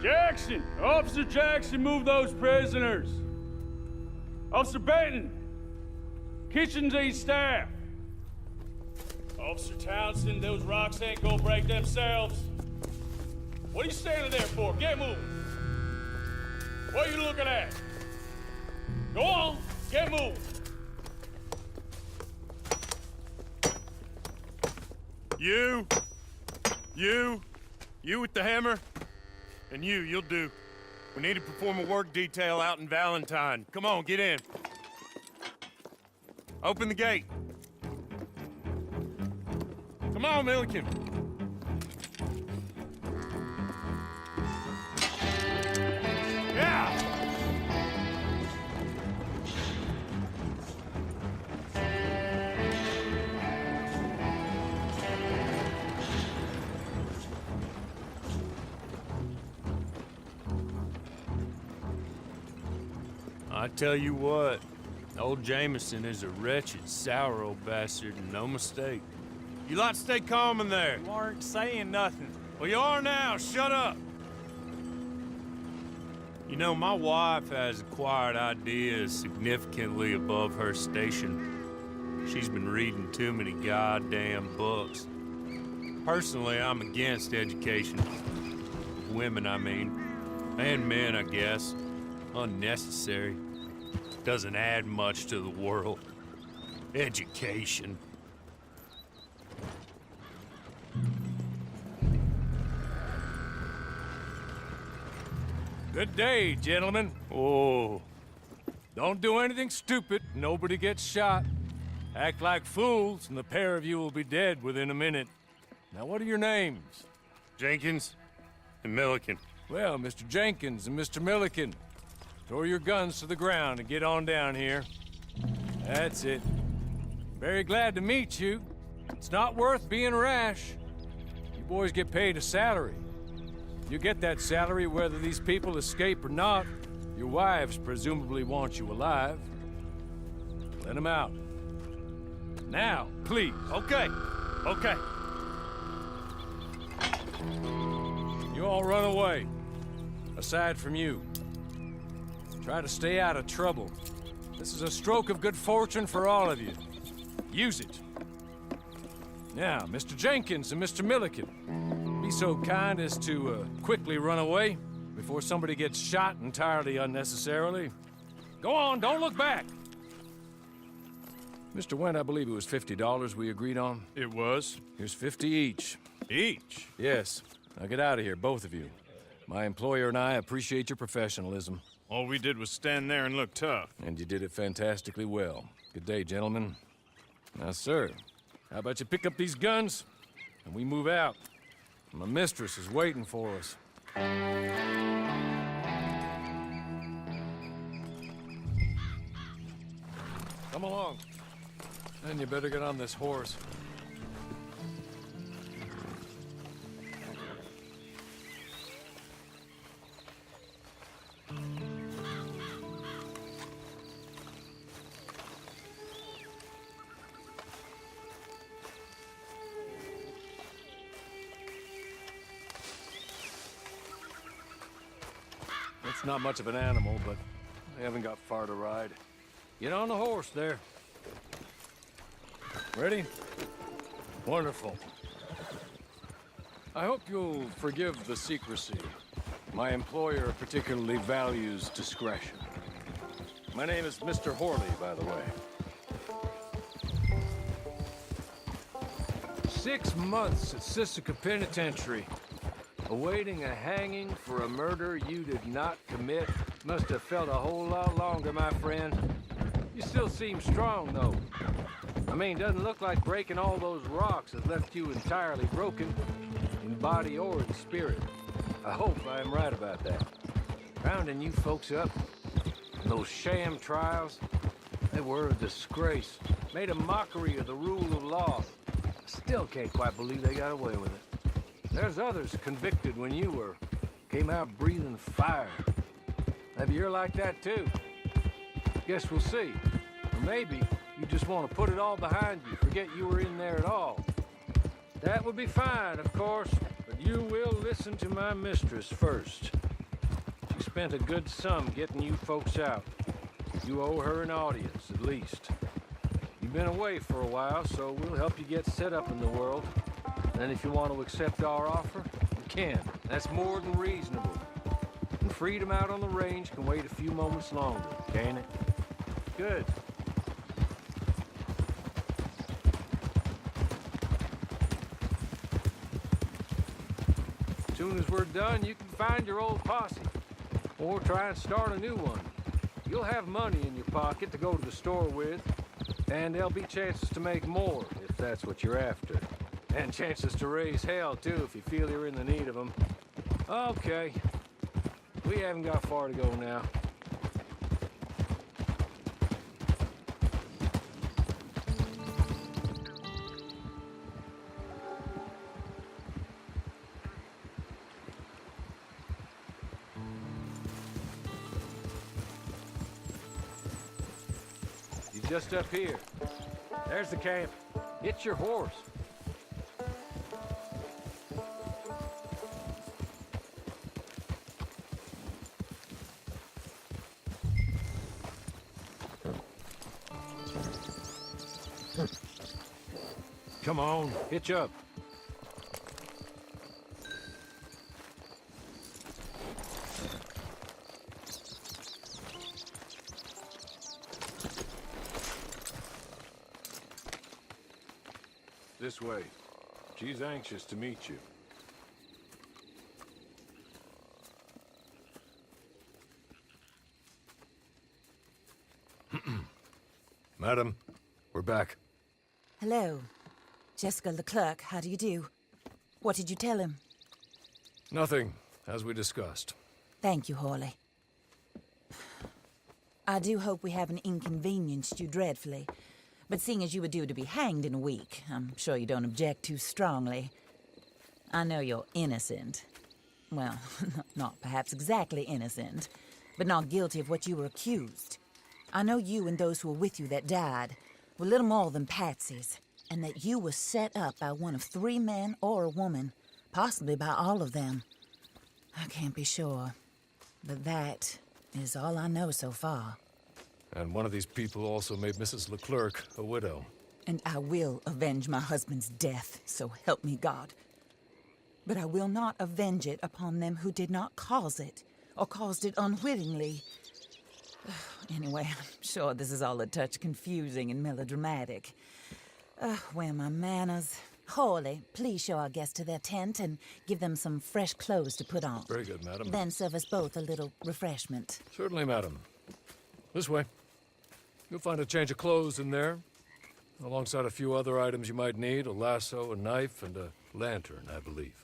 Jackson! Officer Jackson, move those prisoners! Officer Benton! Kitchens aid staff! Officer Townsend, those rocks ain't gonna break themselves. What are you standing there for? Get moving! What are you looking at? Go on, get moving! You with the hammer? And you'll do. We need to perform a work detail out in Valentine. Come on, get in. Open the gate. Come on, Milliken. Yeah! I tell you what, old Jameson is a wretched, sour old bastard, and no mistake. You lot to stay calm in there. You aren't saying nothing. Well, you are now. Shut up. You know, my wife has acquired ideas significantly above her station. She's been reading too many goddamn books. Personally, I'm against education. Women, I mean. And men, I guess. Unnecessary. Doesn't add much to the world. Education. Good day, gentlemen. Oh. Don't do anything stupid. Nobody gets shot. Act like fools, and the pair of you will be dead within a minute. Now, what are your names? Jenkins and Milliken. Well, Mr. Jenkins and Mr. Milliken, throw your guns to the ground and get on down here. That's it. Very glad to meet you. It's not worth being rash. You boys get paid a salary. You get that salary whether these people escape or not. Your wives presumably want you alive. Let them out. Now, please. Okay. You all run away. Aside from you. Try to stay out of trouble. This is a stroke of good fortune for all of you. Use it. Now, Mr. Jenkins and Mr. Milliken, be so kind as to quickly run away before somebody gets shot entirely unnecessarily. Go on, don't look back. Mr. Wendt, I believe it was $50 we agreed on. It was. Here's 50 each. Each? Yes. Now get out of here, both of you. My employer and I appreciate your professionalism. All we did was stand there and look tough. And you did it fantastically well. Good day, gentlemen. Now, sir, how about you pick up these guns, and we move out? My mistress is waiting for us. Come along. And you better get on this horse. It's not much of an animal, but they haven't got far to ride. Get on the horse there. Ready? Wonderful. I hope you'll forgive the secrecy. My employer particularly values discretion. My name is Mr. Horley, by the way. 6 months at Sisika Penitentiary. Awaiting a hanging for a murder you did not commit. Must have felt a whole lot longer, my friend. You still seem strong, though. I mean, doesn't look like breaking all those rocks has left you entirely broken, in body or in spirit. I hope I am right about that. Rounding you folks up, and those sham trials, they were a disgrace. Made a mockery of the rule of law. Still can't quite believe they got away with it. There's others convicted when you were. Came out breathing fire. Maybe you're like that too. Guess we'll see. Or maybe you just want to put it all behind you, forget you were in there at all. That would be fine, of course, but you will listen to my mistress first. Jessica spent a good sum getting you folks out. You owe her an audience, at least. You've been away for a while, so we'll help you get set up in the world. And if you want to accept our offer, you can. That's more than reasonable. And freedom out on the range can wait a few moments longer, can't it? Good. As soon as we're done, you can find your old posse. Or try and start a new one. You'll have money in your pocket to go to the store with. And there'll be chances to make more, if that's what you're after. And chances to raise hell, too, if you feel you're in the need of them. Okay. We haven't got far to go now. Just up here. There's the camp. It's your horse. Come on, hitch up. This way. She's anxious to meet you. Madam, we're back. Hello. Jessica Leclerc, how do you do? What did you tell him? Nothing, as we discussed. Thank you, Hawley. I do hope we haven't inconvenienced you dreadfully. But seeing as you were due to be hanged in a week, I'm sure you don't object too strongly. I know you're innocent. Well, not perhaps exactly innocent, but not guilty of what you were accused. I know you and those who were with you that died were little more than patsies, and that you were set up by one of 3 men or a woman, possibly by all of them. I can't be sure, but that is all I know so far. And one of these people also made Mrs. Leclerc a widow. And I will avenge my husband's death, so help me God. But I will not avenge it upon them who did not cause it, or caused it unwittingly. Anyway, I'm sure this is all a touch confusing and melodramatic. Where are my manners? Hawley, please show our guests to their tent and give them some fresh clothes to put on. Very good, madam. Then serve us both a little refreshment. Certainly, madam. This way. You'll find a change of clothes in there, alongside a few other items you might need, a lasso, a knife, and a lantern, I believe.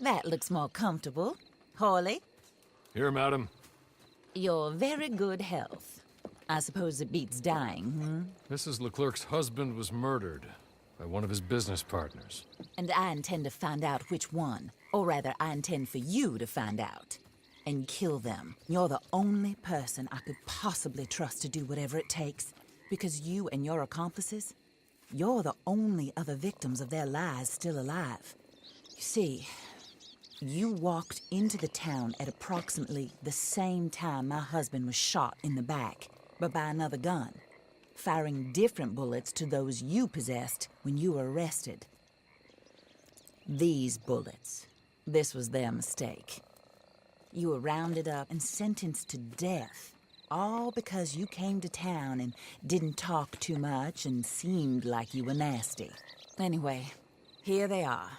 That looks more comfortable. Hawley, Here, madam. your very good health. I suppose it beats dying, hmm? Mrs. Leclerc's husband was murdered by one of his business partners. And I intend to find out which one. Or rather, I intend for you to find out. And kill them. You're the only person I could possibly trust to do whatever it takes. Because you and your accomplices, you're the only other victims of their lies still alive. You see, you walked into the town at approximately the same time my husband was shot in the back, but by another gun, firing different bullets to those you possessed when you were arrested. These bullets, this was their mistake. You were rounded up and sentenced to death, all because you came to town and didn't talk too much and seemed like you were nasty. Anyway, here they are,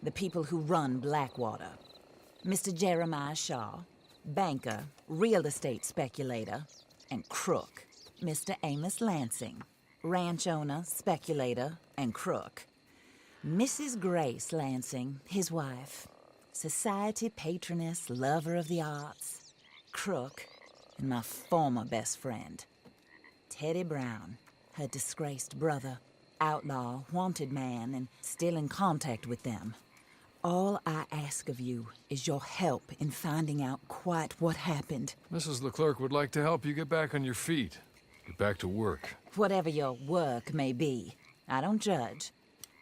the people who run Blackwater. Mr. Jeremiah Shaw, banker, real estate speculator, and crook. Mr. Amos Lansing, ranch owner, speculator, and crook. Mrs. Grace Lansing, his wife, society patroness, lover of the arts, crook, and my former best friend. Teddy Brown, her disgraced brother, outlaw, wanted man, and still in contact with them. All I ask of you is your help in finding out quite what happened. Mrs. Leclerc would like to help you get back on your feet. Get back to work. Whatever your work may be, I don't judge.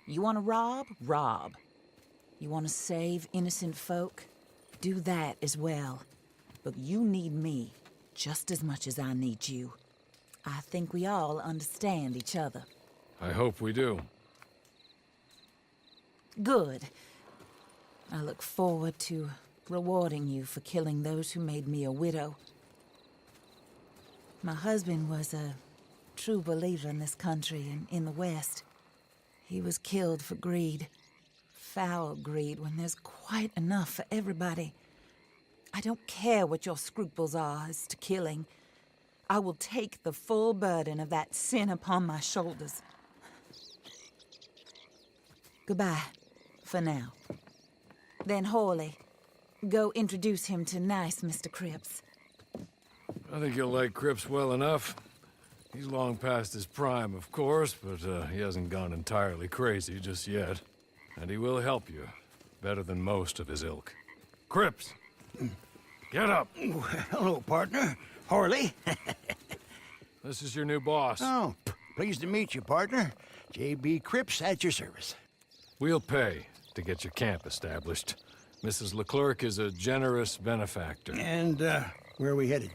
You want to rob? Rob. You want to save innocent folk? Do that as well. But you need me just as much as I need you. I think we all understand each other. I hope we do. Good. I look forward to rewarding you for killing those who made me a widow. My husband was a true believer in this country and in the West. He was killed for greed. Foul greed when there's quite enough for everybody. I don't care what your scruples are as to killing. I will take the full burden of that sin upon my shoulders. Goodbye, for now. Then Hawley, go introduce him to nice Mr. Cripps. I think you'll like Cripps well enough. He's long past his prime, of course, but he hasn't gone entirely crazy just yet. And he will help you, better than most of his ilk. Cripps! Get up! Hello, partner. Harley. This is your new boss. Oh, pleased to meet you, partner. J.B. Cripps at your service. We'll pay to get your camp established. Mrs. Leclerc is a generous benefactor. And, where are we headed?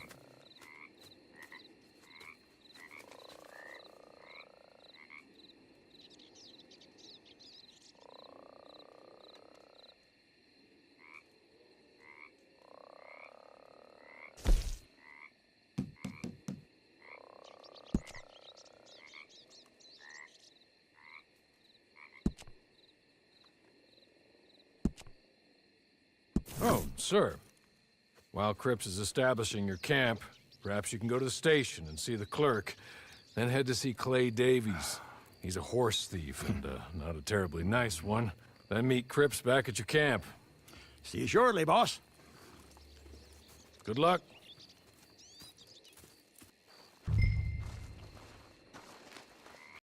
Oh, sir. While Cripps is establishing your camp, perhaps you can go to the station and see the clerk, then head to see Clay Davies. He's a horse thief, and not a terribly nice one. Then meet Cripps back at your camp. See you shortly, boss. Good luck.